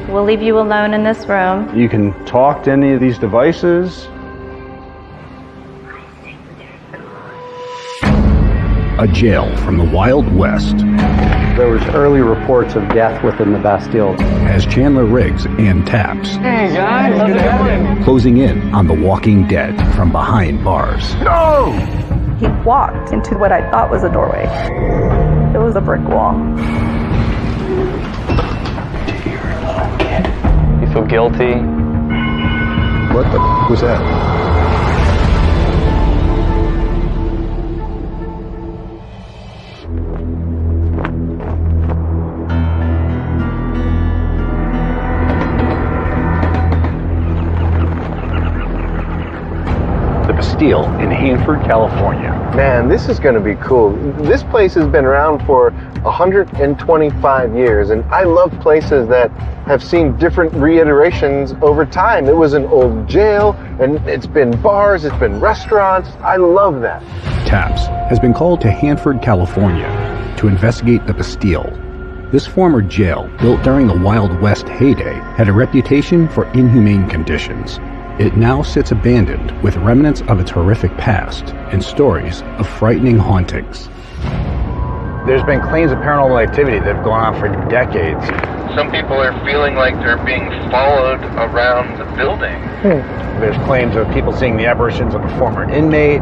We'll leave you alone in this room. You can talk to any of these devices. A jail from the Wild West. There was early reports of death within the Bastille. As Chandler Riggs and Taps. Hey guys, how's it going? Closing in on The Walking Dead from behind bars. No! He walked into what I thought was a doorway. It was a brick wall. You feel guilty? What the was that? Bastille in Hanford, California. Man, this is going to be cool. This place has been around for 125 years, and I love places that have seen different reiterations over time. It was an old jail, and it's been bars, it's been restaurants. I love that. Taps has been called to Hanford, California to investigate the Bastille. This former jail, built during the Wild West heyday, had a reputation for inhumane conditions. It now sits abandoned with remnants of its horrific past and stories of frightening hauntings. There's been claims of paranormal activity that have gone on for decades. Some people are feeling like they're being followed around the building. There's claims of people seeing the apparitions of a former inmate,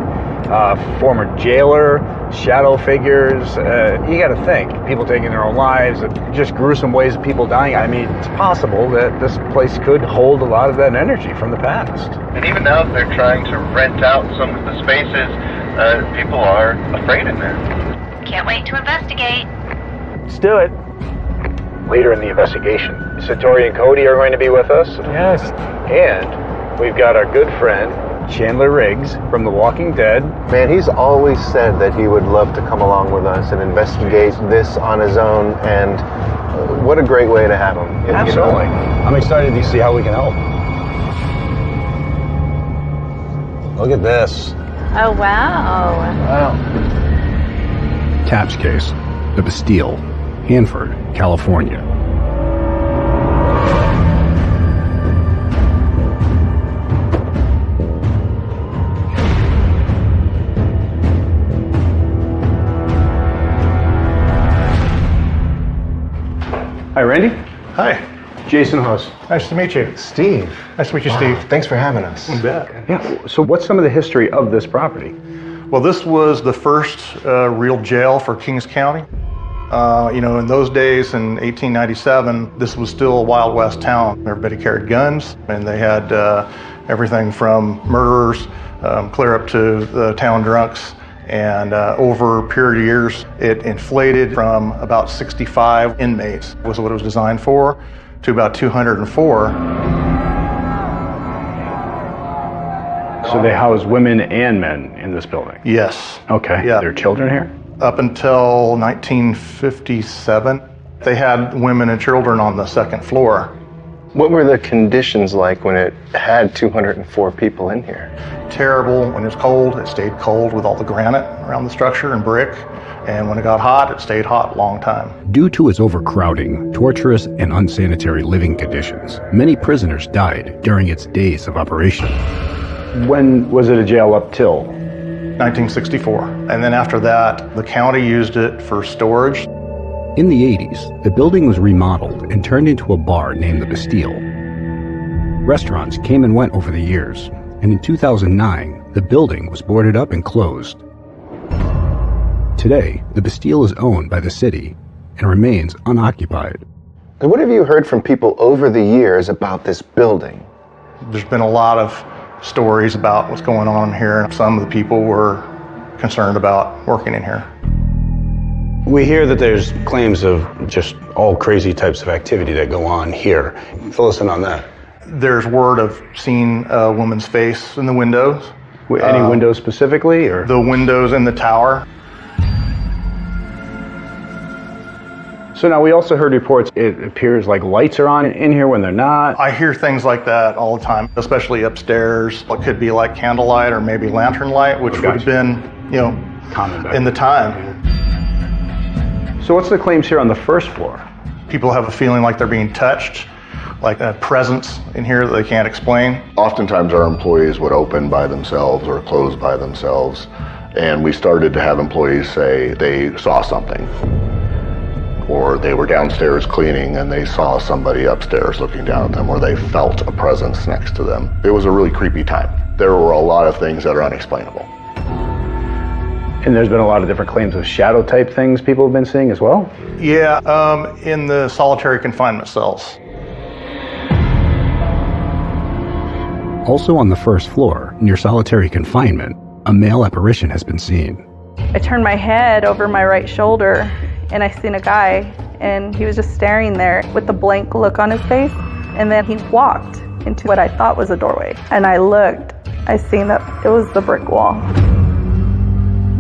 former jailer, shadow figures. You got to think, people taking their own lives, just gruesome ways of people dying. I mean, it's possible that this place could hold a lot of that energy from the past. And even now that they're trying to rent out some of the spaces, people are afraid in there. Can't wait to investigate. Let's do it. Later in the investigation, Satori and Cody are going to be with us. Yes. And we've got our good friend, Chandler Riggs from The Walking Dead. Man, he's always said that he would love to come along with us and investigate this on his own, and what a great way to have him. Absolutely. I'm excited to see how we can help. Look at this. Oh, wow. Taps case, the Bastille, Hanford, California. Hi, Randy. Hi. Jason Huss. Nice to meet you. Steve. Nice to meet you, Wow, Steve. thanks for having us. You bet. Yeah. So what's some of the history of this property? Well, this was the first real jail for Kings County. In those days in 1897, this was still a Wild West town. Everybody carried guns, and they had everything from murderers clear up to the town drunks. And over a period of years, it inflated from about 65 inmates, was what it was designed for, to about 204. So they house women and men in this building? Yes. Okay. Yeah. There are children here? Up until 1957, they had women and children on the second floor. What were the conditions like when it had 204 people in here? Terrible. When it was cold, it stayed cold with all the granite around the structure and brick. And when it got hot, it stayed hot a long time. Due to its overcrowding, torturous, and unsanitary living conditions, many prisoners died during its days of operation. When was it a jail up till? 1964. And then after that, the county used it for storage. In the 80s, the building was remodeled and turned into a bar named the Bastille. Restaurants came and went over the years, and in 2009, the building was boarded up and closed. Today, the Bastille is owned by the city and remains unoccupied. And what have you heard from people over the years about this building? There's been a lot of stories about what's going on here. Some of the people were concerned about working in here. We hear that there's claims of just all crazy types of activity that go on here. Fill us in on that. There's word of seeing a woman's face in the windows. Any windows specifically, or? The windows in the tower. So now we also heard reports it appears like lights are on in here when they're not. I hear things like that all the time, especially upstairs. It could be like candlelight or maybe lantern light, which would have been, common back in the time. So what's the claims here on the first floor? People have a feeling like they're being touched like a presence in here that they can't explain. Oftentimes our employees would open by themselves or close by themselves, and we started to have employees say they saw something, or they were downstairs cleaning and they saw somebody upstairs looking down at them, or they felt a presence next to them. It was a really creepy time. There were a lot of things that are unexplainable. And there's been a lot of different claims of shadow type things people have been seeing as well? Yeah, in the solitary confinement cells. Also on the first floor, near solitary confinement, a male apparition has been seen. I turned my head over my right shoulder and I seen a guy, and he was just staring there with a blank look on his face. And then he walked into what I thought was a doorway. And I looked, I seen that it was the brick wall.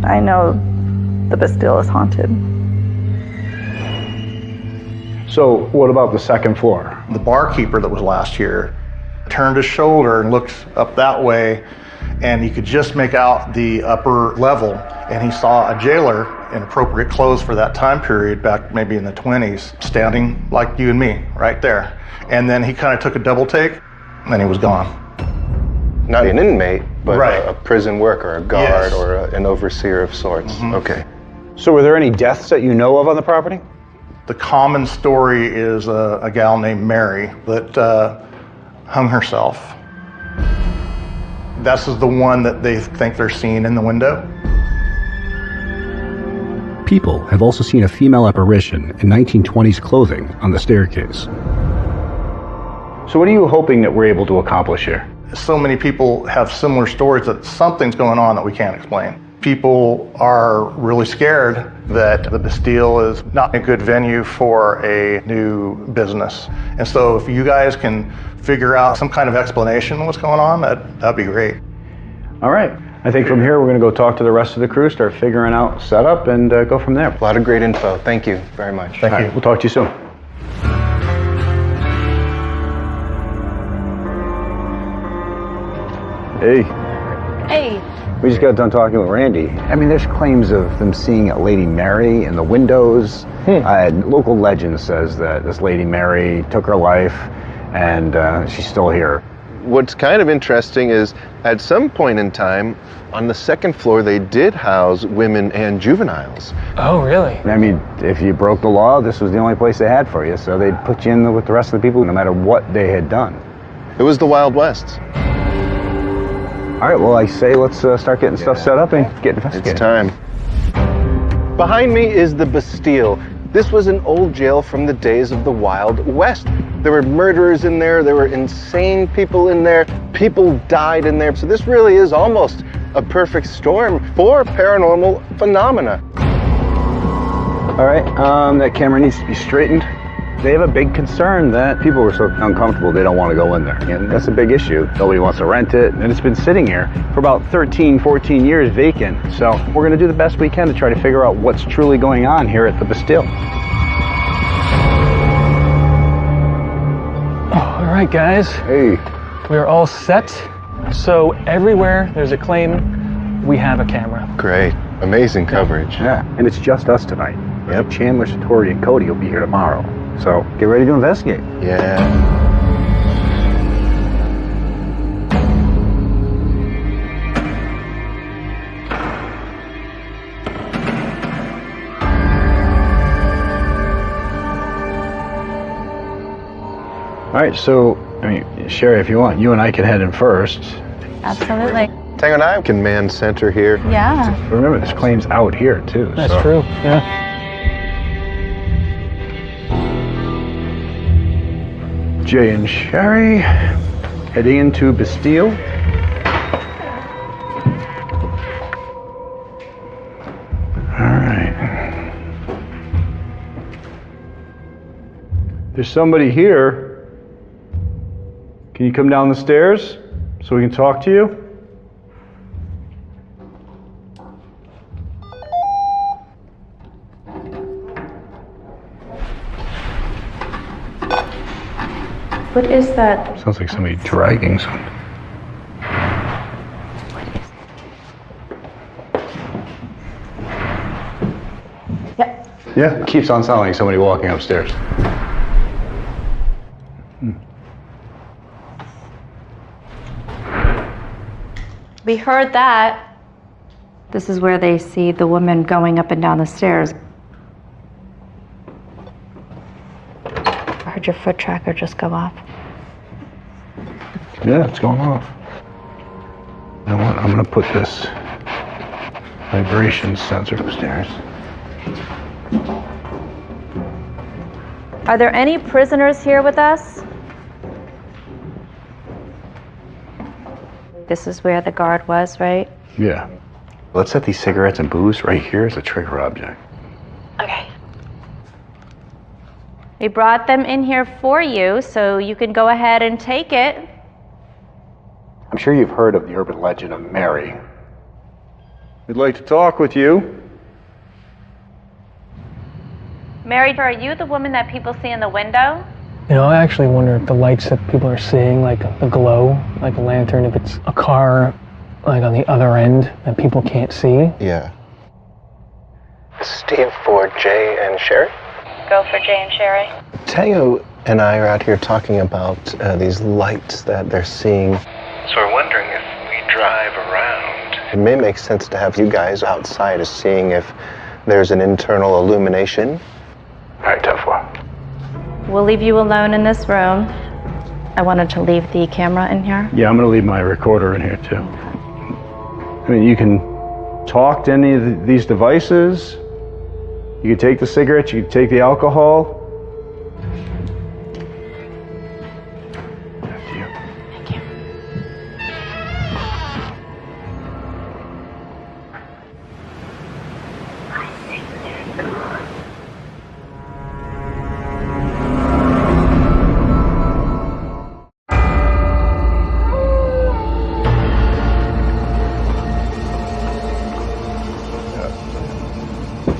I know the Bastille is haunted. So what about the second floor? The barkeeper that was last here turned his shoulder and looked up that way, and he could just make out the upper level, and he saw a jailer in appropriate clothes for that time period back maybe in the 20s, standing like you and me right there. And then he kind of took a double take, and then he was gone. Not an inmate, but Right. a prison worker, a guard, Yes. or an overseer of sorts. Okay. So were there any deaths that you know of on the property? The common story is a gal named Mary that hung herself. This is the one that they think they're seeing in the window. People have also seen a female apparition in 1920s clothing on the staircase. So what are you hoping that we're able to accomplish here? So many people have similar stories that something's going on that we can't explain. People are really scared that the Bastille is not a good venue for a new business. And so if you guys can figure out some kind of explanation of what's going on, that'd be great. All right. I think from here we're going to go talk to the rest of the crew, start figuring out setup, and go from there. A lot of great info. Thank you very much. All right, we'll talk to you soon. Hey. Hey. We just got done talking with Randy. I mean, there's claims of them seeing a Lady Mary in the windows. Local legend says that this Lady Mary took her life, and she's still here. What's kind of interesting is at some point in time, on the second floor, they did house women and juveniles. Oh, really? I mean, if you broke the law, this was the only place they had for you, so they'd put you in with the rest of the people no matter what they had done. It was the Wild West. All right, well, I say let's start getting stuff set up and get investigating. It's time. Behind me is the Bastille. This was an old jail from the days of the Wild West. There were murderers in there, there were insane people in there, people died in there. So this really is almost a perfect storm for paranormal phenomena. All right, that camera needs to be straightened. They have a big concern that people are so uncomfortable they don't want to go in there. And that's a big issue. Nobody wants to rent it, and it's been sitting here for about 13, 14 years vacant. So we're going to do the best we can to try to figure out what's truly going on here at the Bastille. All right, guys. Hey. We're all set. So everywhere there's a claim, we have a camera. Great. Amazing coverage. Yeah, and it's just us tonight. Yep. Chandler, Satori, and Cody will be here tomorrow. So get ready to investigate. Yeah. All right, so, I mean, Sherry, if you want, you and I can head in first. Absolutely. Tango and I can man center here. Yeah. Remember, there's claims out here, too. That's so. true, yeah. Jay and Sherry heading into Bastille. All right. There's somebody here. Can you come down the stairs so we can talk to you? What is that? Sounds like somebody dragging something. Yeah. Yeah, it keeps on sounding like somebody walking upstairs. We heard that. This is where they see the woman going up and down the stairs. I heard your foot tracker just go off. Yeah, it's going off. You know what? I'm going to put this vibration sensor upstairs. Are there any prisoners here with us? This is where the guard was, right? Yeah. Let's set these cigarettes and booze right here as a trigger object. Okay. We brought them in here for you, so you can go ahead and take it. I'm sure you've heard of the urban legend of Mary. We'd like to talk with you. Mary, are you the woman that people see in the window? You know, I actually wonder if the lights that people are seeing, like the glow, like a lantern, if it's a car, like on the other end that people can't see. Yeah. Steve for Jay and Sherry? Go for Jay and Sherry. Teo and I are out here talking about these lights that they're seeing. So we're wondering if we drive around. It may make sense to have you guys outside as seeing if there's an internal illumination. All right, tough one. We'll leave you alone in this room. I wanted to leave the camera in here. Yeah, I'm going to leave my recorder in here too. I mean, you can talk to any of these devices. You can take the cigarettes, you can take the alcohol. After you. Thank you.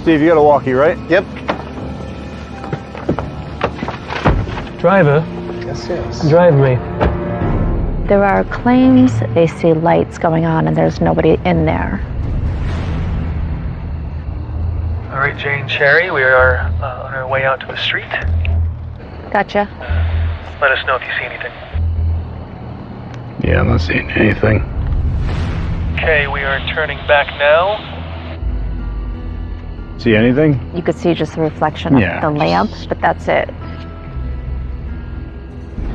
Steve, you got a walkie, right? Yep. Driver, Yes. drive me. There are claims they see lights going on and there's nobody in there. All right, Jay and Sherry, we are on our way out to the street. Gotcha. Let us know if you see anything. Yeah, I'm not seeing anything. Okay, we are turning back now. See anything? You could see just the reflection of Yeah. the lamp, but that's it.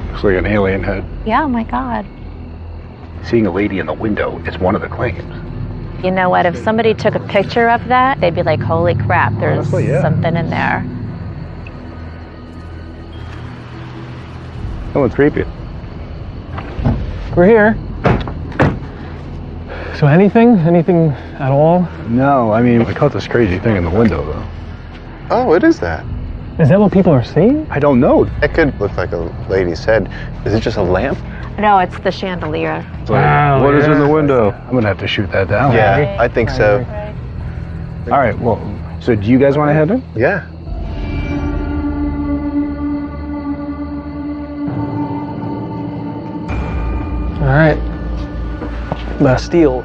Looks like an alien head. Yeah, oh my God. Seeing a lady in the window is one of the claims. You know what? If somebody took a picture of that, they'd be like, holy crap, there's Honestly, yeah. something in there. That one's creepy. We're here. So anything at all? No, I mean, I caught this crazy thing in the window, though. Oh, what is that? Is that what people are seeing? I don't know. That could look like a lady's head. Is it just a lamp? No, it's the chandelier. Wow, What is in yeah. the window? I'm gonna have to shoot that down. Yeah, I think so. All right. Well, so do you guys want to head in? Yeah. All right. Bastille.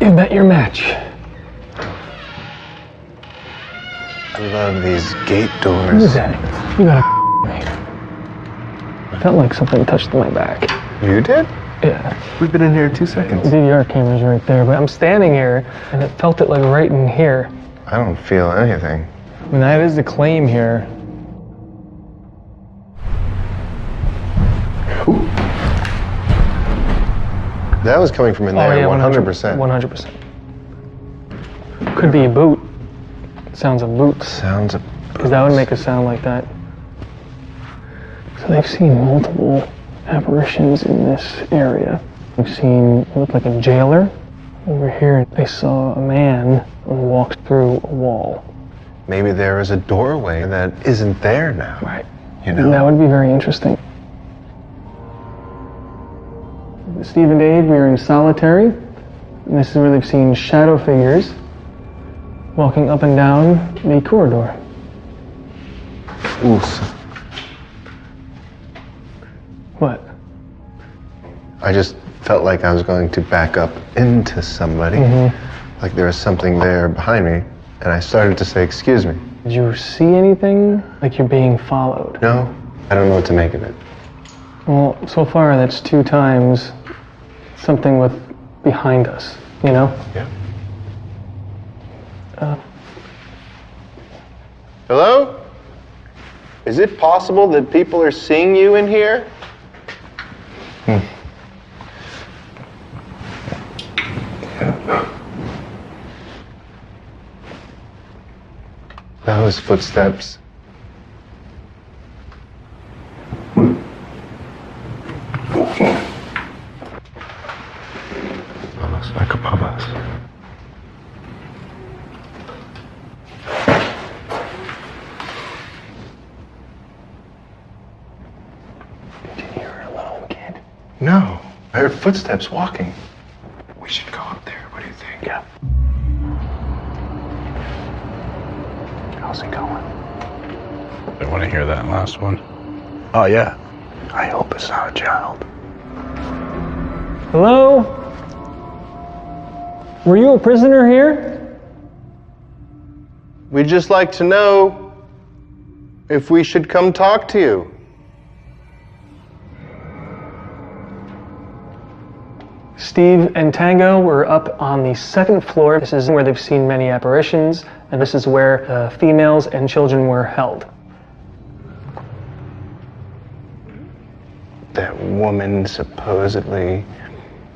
You bet your match. I love these gate What doors. is that? You gotta me. I felt like something touched my back. You did? Yeah. We've been in here 2 seconds. DVR camera's right there, but I'm standing here and it felt it like right in here. I don't feel anything. I mean, that is the claim here. That was coming from in there, 100%. 100%. Could be a boot. Sounds of boots. Sounds of Because that would make a sound like that. So they've seen multiple apparitions in this area. They've seen what looked like a jailer. Over here, they saw a man who walked through a wall. Maybe there is a doorway that isn't there now. Right. You know? That would be very interesting. Steve and Dave, we are in solitary. And this is where they've seen shadow figures walking up and down the corridor. Oof. What? I just felt like I was going to back up into somebody. Like there was something there behind me. And I started to say, excuse me. Did you see anything? Like you're being followed? No, I don't know what to make of it. Well, so far that's 2 times something with behind us, you know? Yeah. Hello? Is it possible that people are seeing you in here? Those footsteps. Looks like above us. Did you hear her alone, kid? No, I heard footsteps walking. We should go up there. What do you think? Yeah. How's it going? I want to hear that last one. Oh, yeah. I hope it's not a child. Hello? Were you a prisoner here? We'd just like to know if we should come talk to you. Steve and Tango were up on the 2nd floor. This is where they've seen many apparitions, and this is where females and children were held. That woman supposedly,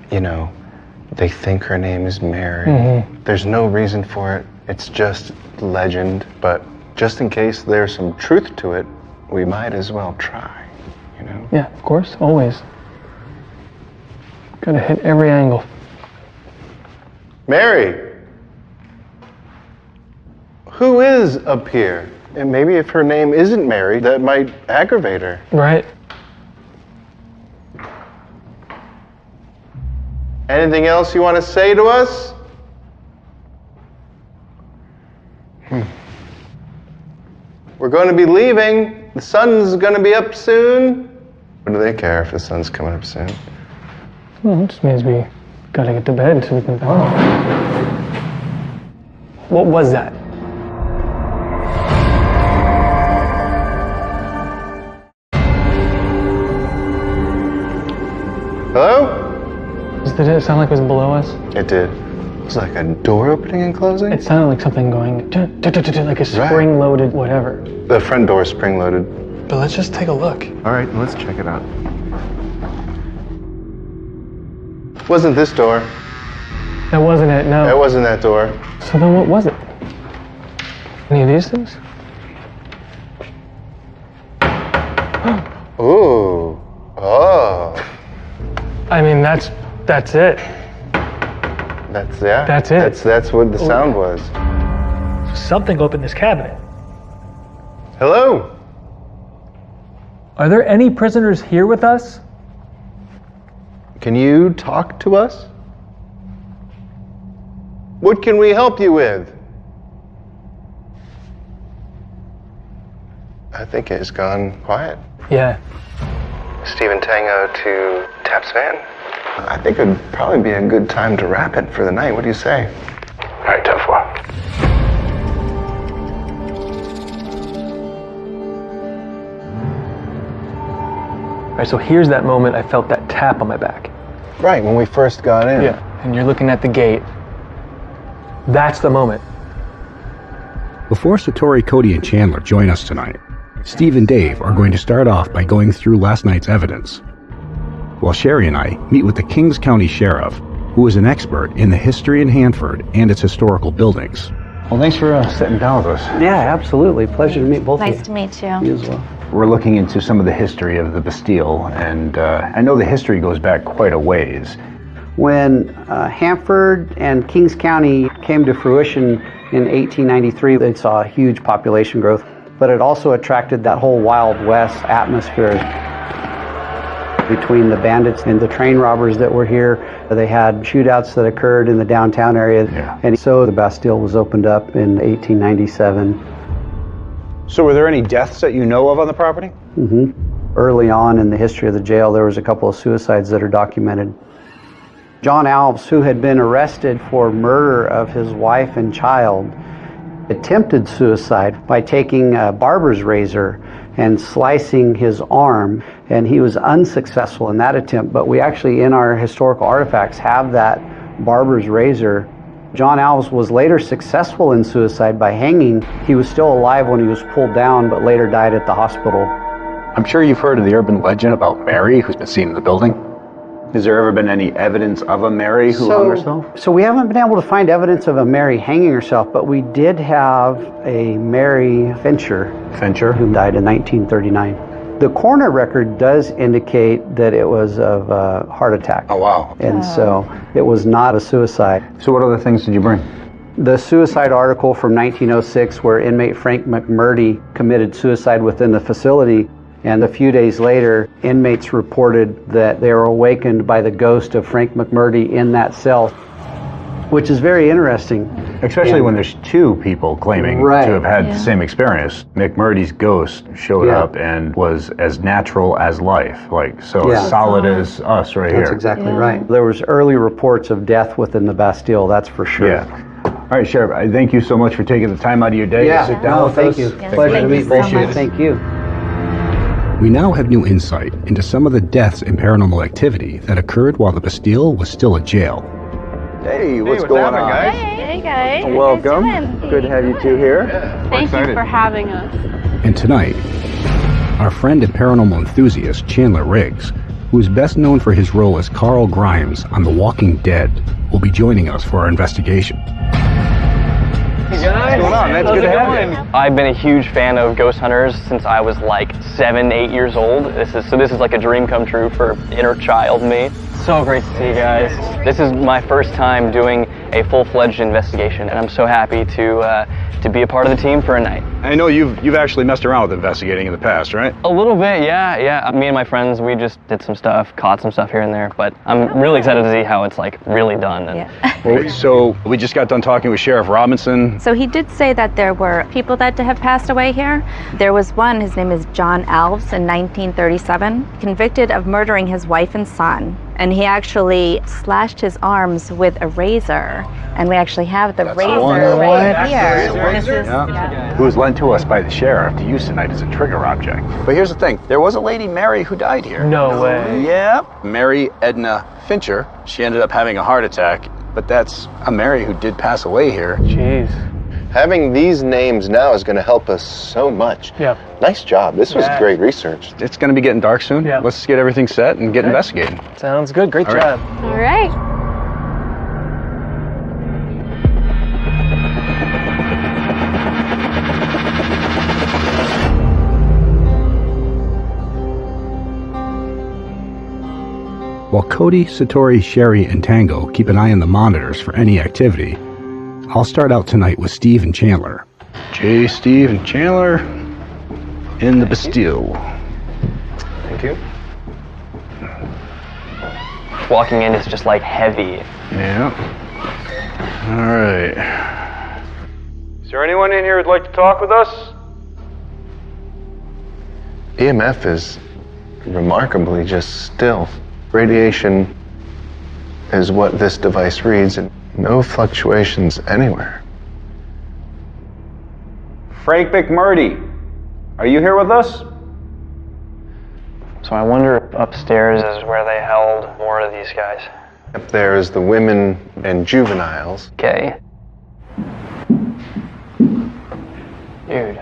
they think her name is Mary. Mm-hmm. There's no reason for it. It's just legend. But just in case there's some truth to it, we might as well try, Yeah, of course, always. Gotta hit every angle. Mary, who is up here? And maybe if her name isn't Mary, that might aggravate her. Right. Anything else you want to say to us? We're going to be leaving. The sun's going to be up soon. What do they care if the sun's coming up soon? Well, it just means we gotta get to bed so we can... Oh. What was that? Hello? Did it sound like it was below us? It did. It was like a door opening and closing? It sounded like something going... like a spring-loaded whatever. The front door is spring-loaded. But let's just take a look. All right, let's check it out. Wasn't this door? That wasn't it, no. That wasn't that door. So then what was it? Any of these things? Ooh. Oh. I mean, that's it. That's it. That's what the sound was. Something opened this cabinet. Hello? Are there any prisoners here with us? Can you talk to us? What can we help you with? I think it's gone quiet. Yeah. Steve and Tango to Tap's van. I think it would probably be a good time to wrap it for the night. What do you say? All right, tough one. All right, so here's that moment I felt that tap on my back. Right, when we first got in. Yeah, and you're looking at the gate. That's the moment. Before Satori, Cody, and Chandler join us tonight, Steve and Dave are going to start off by going through last night's evidence, while Sherry and I meet with the Kings County Sheriff, who is an expert in the history in Hanford and its historical buildings. Well, thanks for sitting down with us. Yeah, absolutely. Pleasure to meet both of you. Nice to meet you. You as well. We're looking into some of the history of the Bastille, and I know the history goes back quite a ways. When Hanford and Kings County came to fruition in 1893, they saw a huge population growth, but it also attracted that whole Wild West atmosphere between the bandits and the train robbers that were here. They had shootouts that occurred in the downtown area, and so the Bastille was opened up in 1897. So were there any deaths that you know of on the property? Mm-hmm. Early on in the history of the jail, there was a couple of suicides that are documented. John Alves, who had been arrested for murder of his wife and child, attempted suicide by taking a barber's razor and slicing his arm, and he was unsuccessful in that attempt. But we actually, in our historical artifacts, have that barber's razor. John Alves was later successful in suicide by hanging. He was still alive when he was pulled down, but later died at the hospital. I'm sure you've heard of the urban legend about Mary, who's been seen in the building. Has there ever been any evidence of a Mary who hung herself? So we haven't been able to find evidence of a Mary hanging herself, but we did have a Mary Fincher, who died in 1939. The coroner record does indicate that it was of a heart attack. Oh, wow. And so it was not a suicide. So what other things did you bring? The suicide article from 1906 where inmate Frank McMurdy committed suicide within the facility, and a few days later, inmates reported that they were awakened by the ghost of Frank McMurdy in that cell, which is very interesting. Especially when there's two people claiming to have had the same experience. McMurdy's ghost showed up and was as natural as life, as solid as us right here. That's exactly right. There was early reports of death within the Bastille, that's for sure. Yeah. All right, Sheriff, I thank you so much for taking the time out of your day to sit down with us. Thank you. Pleasure to meet you. Thank you. We now have new insight into some of the deaths and paranormal activity that occurred while the Bastille was still a jail. Hey, what's going on, guys? Hey guys. Welcome. Good to have you two here. Thank you for having us. And tonight, our friend and paranormal enthusiast Chandler Riggs, who is best known for his role as Carl Grimes on The Walking Dead, will be joining us for our investigation. What's going on, man? It's good to have you. I've been a huge fan of ghost hunters since I was like 7, 8 years old. This is like a dream come true for inner child me. So great to see you guys. This is my first time doing a full-fledged investigation, and I'm so happy to be a part of the team for a night. I know you've actually messed around with investigating in the past, right? A little bit, yeah. Me and my friends, we just did some stuff, caught some stuff here and there, but I'm really excited to see how it's like really done. And So we just got done talking with Sheriff Robinson. So he did say that there were people that have passed away here. There was one, his name is John Alves, in 1937, convicted of murdering his wife and son. And he actually slashed his arms with a razor. And we actually have the razor right here. Who was lent to us by the sheriff to use tonight as a trigger object. But here's the thing, there was a lady, Mary, who died here. No way. Yeah. Mary Edna Fincher. She ended up having a heart attack, but that's a Mary who did pass away here. Jeez. Having these names now is going to help us so much. Yeah. Nice job. This was great research. It's going to be getting dark soon. Yeah. Let's get everything set and get investigating. Sounds good. Great job. All right. While Cody, Satori, Sherry, and Tango keep an eye on the monitors for any activity, I'll start out tonight with Steve and Chandler. Jay, Steve, and Chandler in the Bastille. Thank you. walking in is just like heavy. Yeah. All right. Is there anyone in here who'd like to talk with us? EMF is remarkably just still. Radiation is what this device reads, and no fluctuations anywhere. Frank McMurdy, are you here with us? So I wonder if upstairs is where they held more of these guys. Up there is the women and juveniles. Okay. Dude.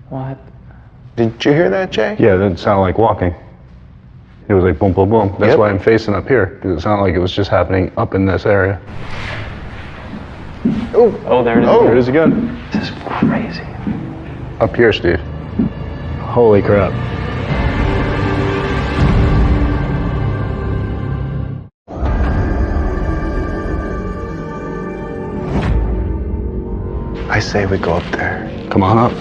What? Did you hear that, Jay? Yeah, it didn't sound like walking. It was like boom, boom, boom. That's why I'm facing up here, because it sounded like it was just happening up in this area. Oh, there it is. There it is again. This is crazy. Up here, Steve. Holy crap. I say we go up there. Come on up.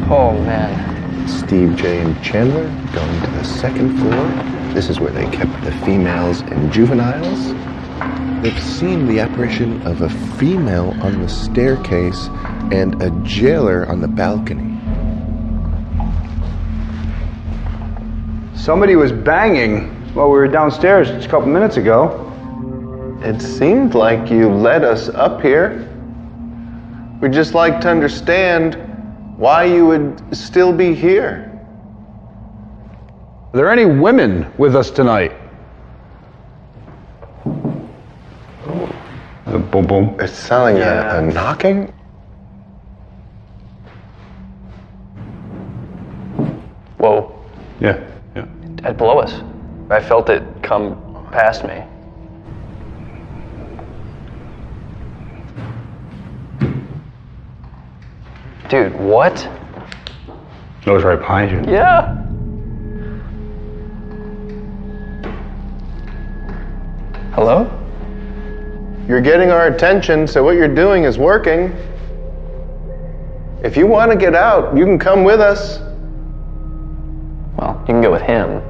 Oh, man. Steve, Jay, and Chandler going to the second floor. This is where they kept the females and juveniles. They've seen the apparition of a female on the staircase and a jailer on the balcony. Somebody was banging while we were downstairs just a couple minutes ago. It seemed like you led us up here. We'd just like to understand why you would still be here. Are there any women with us tonight? Boom, boom. It's sounding a knocking. Whoa. Yeah. Dead below us. I felt it come past me. Dude, what? That was right behind you. Yeah. Hello? You're getting our attention, so what you're doing is working. If you want to get out, you can come with us. Well, you can go with him.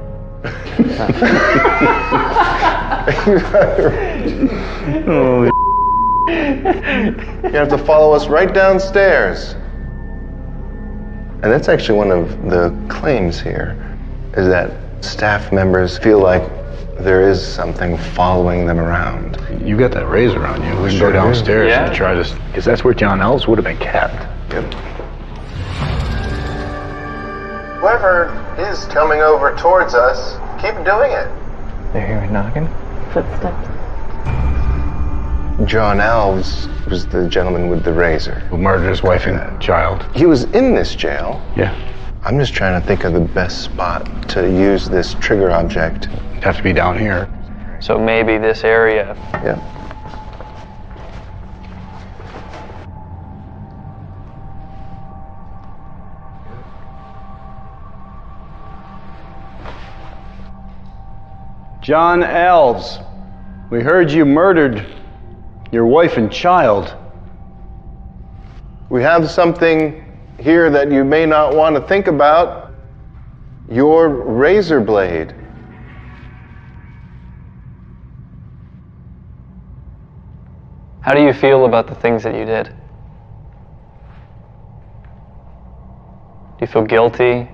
You have to follow us right downstairs. And that's actually one of the claims here, is that staff members feel like there is something following them around. You got that razor on you. We can go downstairs and try this, because that's where John Elves would have been kept. Yep. Whoever is coming over towards us, keep doing it. They're hearing knocking? Footsteps. John Elves was the gentleman with the razor. Who murdered his wife and child. He was in this jail. Yeah. I'm just trying to think of the best spot to use this trigger object. It'd have to be down here. So maybe this area. Yeah. John Elves, we heard you murdered your wife and child. We have something here that you may not want to think about. Your razor blade. How do you feel about the things that you did? Do you feel guilty?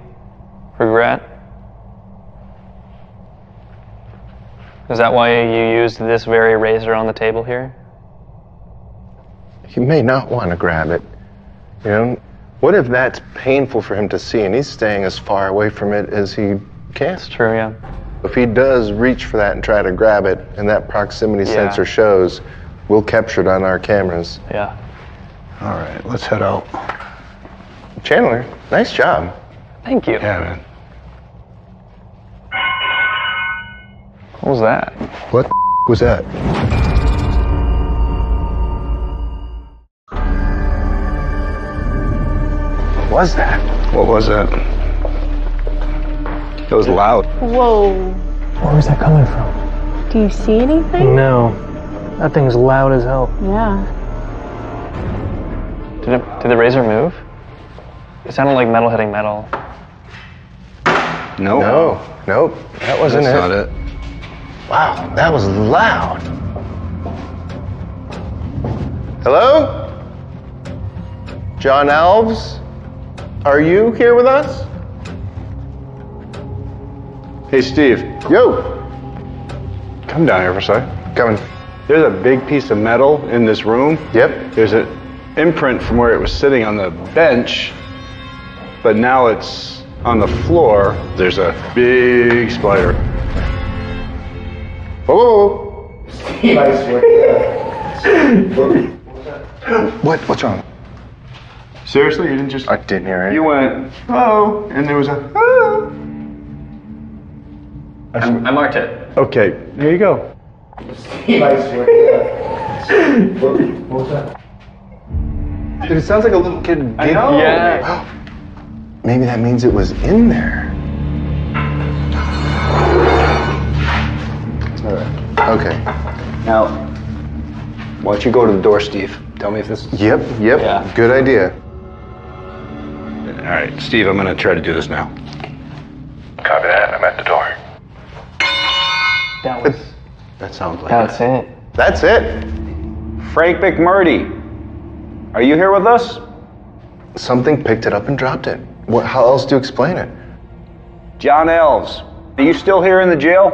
Regret? Is that why you used this very razor on the table here? You may not want to grab it. You know, what if that's painful for him to see and he's staying as far away from it as he can? That's true, yeah. If he does reach for that and try to grab it and that proximity sensor shows, we'll capture it on our cameras. Yeah. All right, let's head out. Chandler, nice job. Thank you. Yeah, man. What was that? What was that? What was that? What was that? It was loud. Whoa. Where is that coming from? Do you see anything? No. That thing's loud as hell. Yeah. Did the razor move? It sounded like metal hitting metal. No. Nope. That wasn't That's not it. Wow, that was loud. Hello? John Elves? Are you here with us? Hey, Steve. Yo. Come down here for a sec. Coming. There's a big piece of metal in this room. Yep. There's an imprint from where it was sitting on the bench, but now it's on the floor. There's a big spider. Whoa. What's wrong? Seriously, you didn't just... I didn't hear it. You went, oh, and there was a, oh. I marked it. Okay, here you go. Dude, it sounds like a little kid giggling. Yeah. Maybe that means it was in there. All right. Okay. Now, why don't you go to the door, Steve? Tell me if this is... Yep. Yeah. Good idea. All right, Steve, I'm going to try to do this now. Copy that. I'm at the door. That sounds like That's it. That's it. Frank McMurdy, are you here with us? Something picked it up and dropped it. How else do you explain it? John Elves, are you still here in the jail?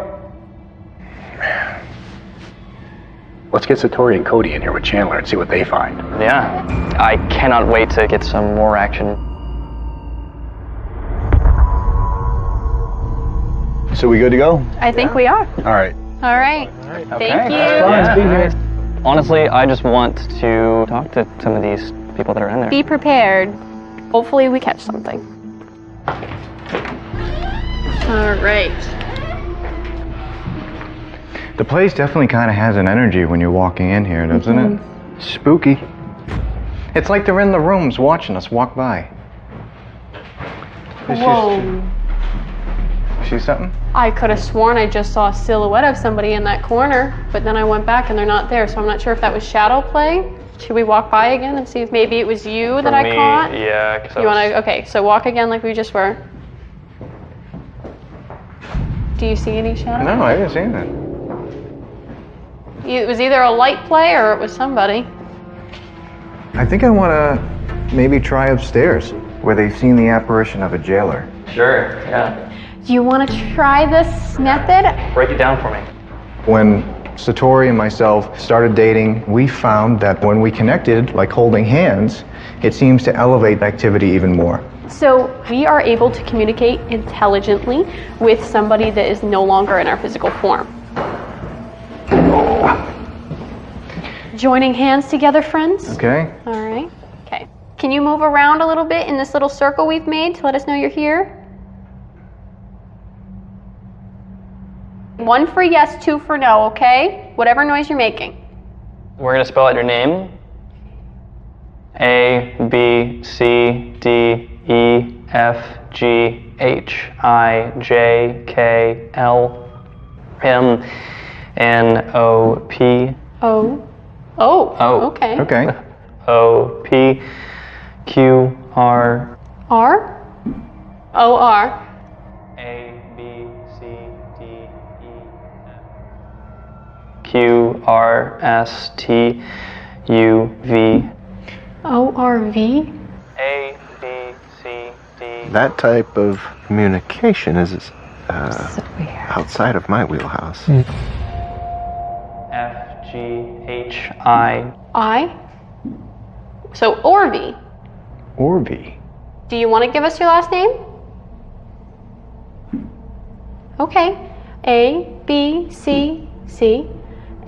Man. Let's get Satori and Cody in here with Chandler and see what they find. Yeah. I cannot wait to get some more action. So we good to go? I think we are. All right. All right. Thank you. Yeah. Honestly, I just want to talk to some of these people that are in there. Be prepared. Hopefully we catch something. All right. The place definitely kind of has an energy when you're walking in here, doesn't it? Spooky. It's like they're in the rooms watching us walk by. Whoa. See something? I could have sworn I just saw a silhouette of somebody in that corner, but then I went back and they're not there, so I'm not sure if that was shadow play. Should we walk by again and see if maybe it was you that I caught? Yeah. You want to? Okay, so walk again like we just were. Do you see any shadow? No, I didn't see anything. It was either a light play or it was somebody. I think I want to maybe try upstairs, where they've seen the apparition of a jailer. Sure, yeah. Do you want to try this method? Break it down for me. When Satori and myself started dating, we found that when we connected, like holding hands, it seems to elevate activity even more. So we are able to communicate intelligently with somebody that is no longer in our physical form. Joining hands together, friends. Okay. All right. Okay. Can you move around a little bit in this little circle we've made to let us know you're here? 1 for yes, 2 for no, okay? Whatever noise you're making. We're going to spell out your name. A, B, C, D, E, F, G, H, I, J, K, L, M, N, O, P. O. Oh. Oh. Okay. Okay. O, P, Q, R. R? O, R. A, B, C, D, E, F. Q, R, S, T, U, V. O, R, V? A, B, C, D. That type of communication is outside of my wheelhouse. F, G, H, I. I? So, Orvy. Orvy. Do you want to give us your last name? Okay. A, B, C, C.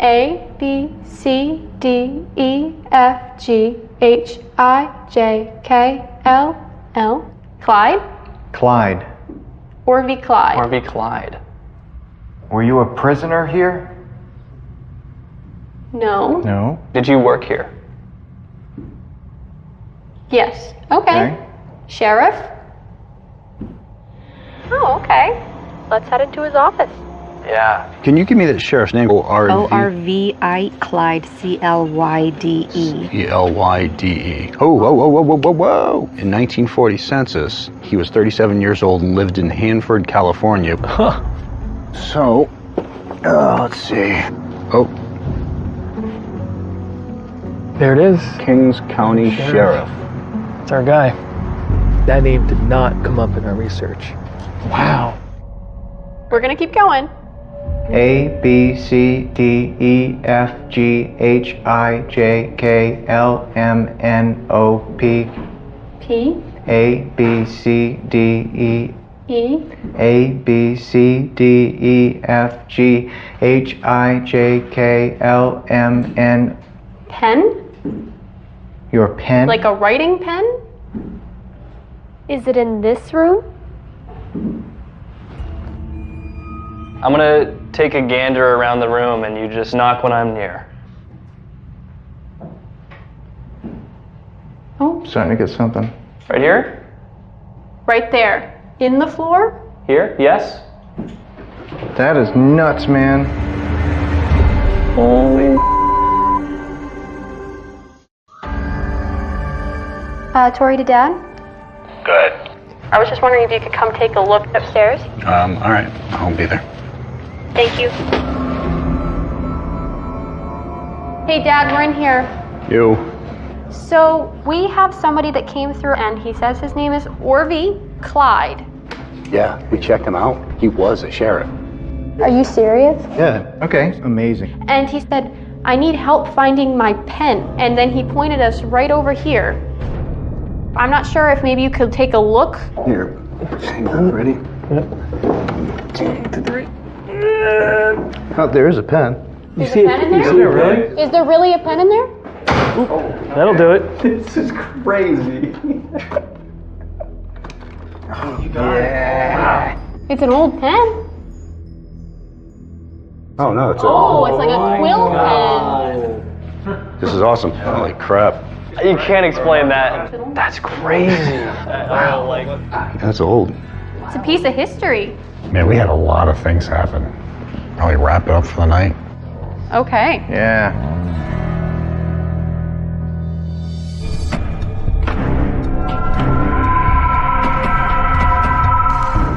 A, B, C, D, E, F, G, H, I, J, K, L, L. Clyde? Clyde. Orvy Clyde. Orvy Clyde. Were you a prisoner here? No. No. Did you work here? Yes. Okay. Sheriff? Oh, okay. Let's head into his office. Yeah. Can you give me the sheriff's name? O-R-V-I Clyde, C-L-Y-D-E. E-L-Y-D-E. Oh, whoa, whoa, whoa, whoa, whoa, whoa. In 1940 census, he was 37 years old and lived in Hanford, California. So, let's see. Oh. There it is. Kings County Sheriff. It's our guy. That name did not come up in our research. Wow. We're going to keep going. A, B, C, D, E, F, G, H, I, J, K, L, M, N, O, P. P. A, B, C, D, E. E. A, B, C, D, E, F, G, H, I, J, K, L, M, N. Pen? Your pen? Like a writing pen? Is it in this room? I'm gonna take a gander around the room and you just knock when I'm near. Oh. Starting to get something. Right here? Right there. In the floor? Here? Yes? That is nuts, man. Tori to Dad? Good. I was just wondering if you could come take a look upstairs. All right. I'll be there. Thank you. Hey Dad, we're in here. You. So we have somebody that came through and he says his name is Orvy Clyde. Yeah, we checked him out. He was a sheriff. Are you serious? Yeah, okay. Amazing. And he said, I need help finding my pen. And then he pointed us right over here. I'm not sure if maybe you could take a look. Here. Hang on, ready? Oh, there is a pen. You see a pen in there? Is there really? Is there really a pen in there? That'll do it. This is crazy. It's an old pen. Oh no, it's Oh, it's like a quill pen. This is awesome. Holy crap. You can't explain that. That's crazy. That's old. It's a piece of history. Man, we had a lot of things happen. Probably wrap it up for the night. Okay. Yeah.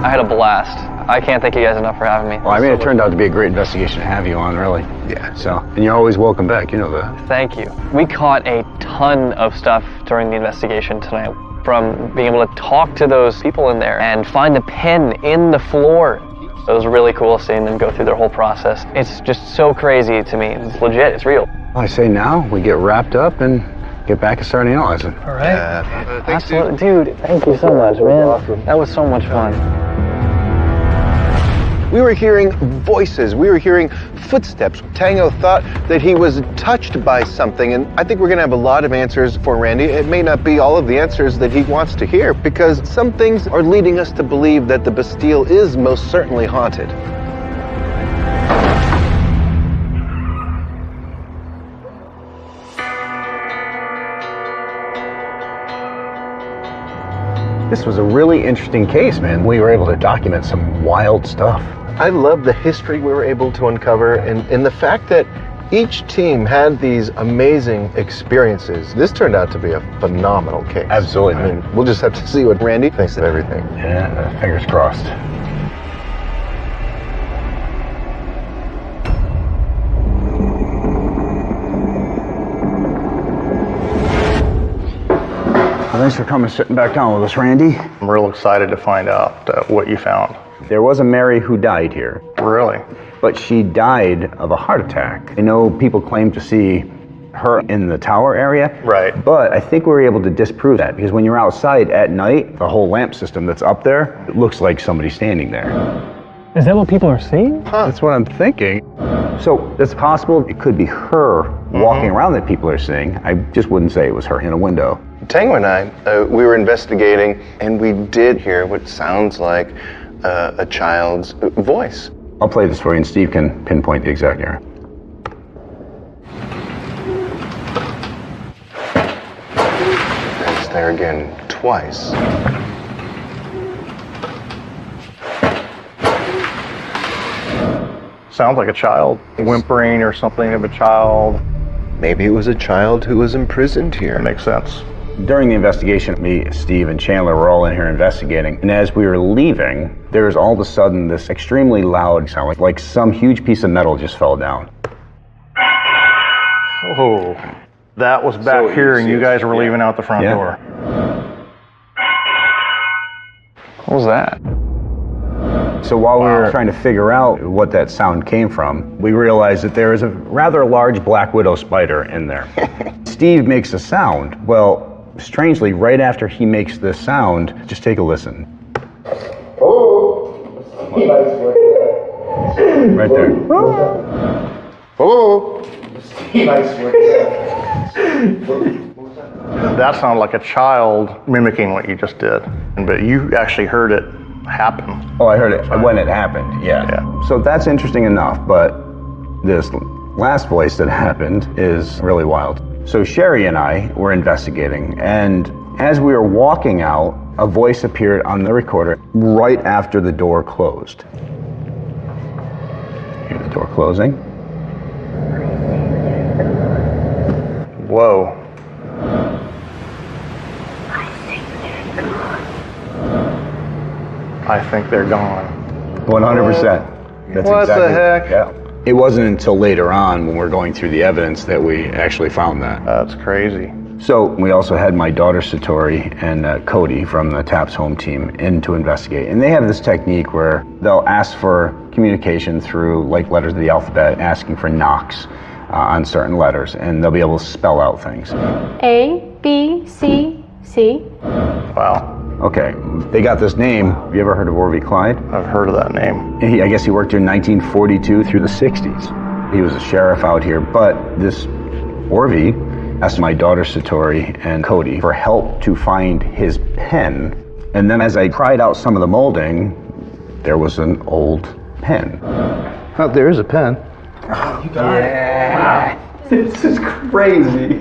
I had a blast. I can't thank you guys enough for having me. Well, I mean, it turned out to be a great investigation to have you on, really. Yeah. So, and you're always welcome back, you know that. Thank you. We caught a ton of stuff during the investigation tonight. From being able to talk to those people in there and find the pen in the floor. It was really cool seeing them go through their whole process. It's just so crazy to me. It's legit, it's real. I say now, we get wrapped up and get back and start analyzing. All right. Absolutely. Dude, thank you so much, man. Awesome. That was so much fun. We were hearing voices. We were hearing footsteps. Tango thought that he was touched by something, and I think we're going to have a lot of answers for Randy. It may not be all of the answers that he wants to hear, because some things are leading us to believe that the Bastille is most certainly haunted. This was a really interesting case, man. We were able to document some wild stuff. I love the history we were able to uncover and the fact that each team had these amazing experiences. This turned out to be a phenomenal case. Absolutely. I mean, we'll just have to see what Randy thinks of everything. Yeah, fingers crossed. Well, thanks for coming, sitting back down with us, Randy. I'm real excited to find out what you found. There was a Mary who died here. Really? But she died of a heart attack. I know people claim to see her in the tower area. Right. But I think we were able to disprove that, because when you're outside at night, the whole lamp system that's up there, it looks like somebody standing there. Is that what people are seeing? That's what I'm thinking. So it's possible it could be her walking around that people are seeing. I just wouldn't say it was her in a window. Tango and I, we were investigating, and we did hear what sounds like a child's voice. I'll play this for you, and Steve can pinpoint the exact area. It's there again twice. Sounds like a child whimpering or something of a child. Maybe it was a child who was imprisoned here. That makes sense. During the investigation, me, Steve, and Chandler were all in here investigating, and as we were leaving, there was all of a sudden this extremely loud sound, like some huge piece of metal just fell down. Oh, that was back here, and you guys were leaving out the front door. What was that? So while we were trying to figure out what that sound came from, we realized that there is a rather large black widow spider in there. Steve makes a sound. Well, strangely, right after he makes this sound, just take a listen. Right there. That sounded like a child mimicking what you just did, but you actually heard it happen. Oh, I heard it when it happened, yeah. So that's interesting enough, but this last voice that happened is really wild. So Sherry and I were investigating, and as we were walking out, a voice appeared on the recorder right after the door closed. Hear the door closing. Whoa. I think they're gone. 100%. That's What exactly, the heck? Yeah. It wasn't until later on when we're going through the evidence that we actually found that. That's crazy. So we also had my daughter Satori and Cody from the TAPS home team in to investigate. And they have this technique where they'll ask for communication through like letters of the alphabet, asking for knocks on certain letters, and they'll be able to spell out things. A, B, C, C. Wow. Okay, they got this name. Have you ever heard of Orvie Clyde? I've heard of that name. I guess he worked here in 1942 through the 60s. He was a sheriff out here, but this Orvie asked my daughter Satori and Cody for help to find his pen. And then as I pried out some of the molding, there was an old pen. Oh, there is a pen. You got it. This is crazy.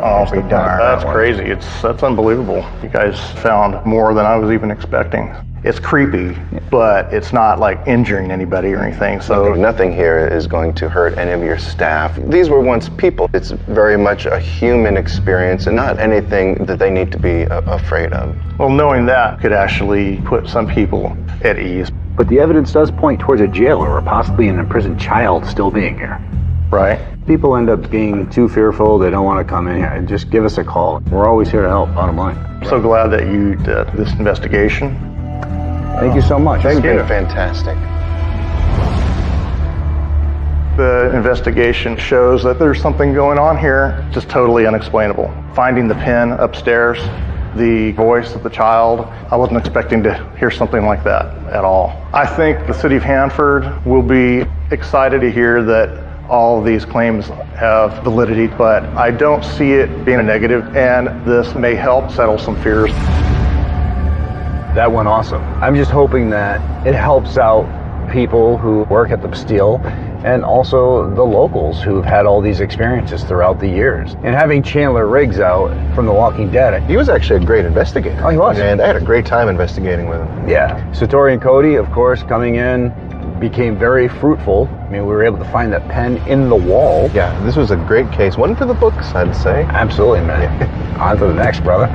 Oh, that's crazy. That's unbelievable. You guys found more than I was even expecting. It's creepy, but it's not like injuring anybody or anything. So nothing here is going to hurt any of your staff. These were once people. It's very much a human experience and not anything that they need to be afraid of. Well, knowing that could actually put some people at ease. But the evidence does point towards a jailer or possibly an imprisoned child still being here. Right. People end up being too fearful. They don't want to come in here. Just give us a call. We're always here to help, bottom line. I'm so glad that you did this investigation. Thank you so much. It's been fantastic. The investigation shows that there's something going on here, just totally unexplainable. Finding the pen upstairs, the voice of the child, I wasn't expecting to hear something like that at all. I think the city of Hanford will be excited to hear that all of these claims have validity, but I don't see it being a negative, and this may help settle some fears. That went awesome. I'm just hoping that it helps out people who work at the Bastille and also the locals who've had all these experiences throughout the years. And having Chandler Riggs out from The Walking Dead. He was actually a great investigator. Oh, he was. And I had a great time investigating with him. Yeah. Satori and Cody, of course, coming in, became very fruitful. I mean, we were able to find that pen in the wall. Yeah, this was a great case. One for the books, I'd say. Absolutely, man. On to the next, brother.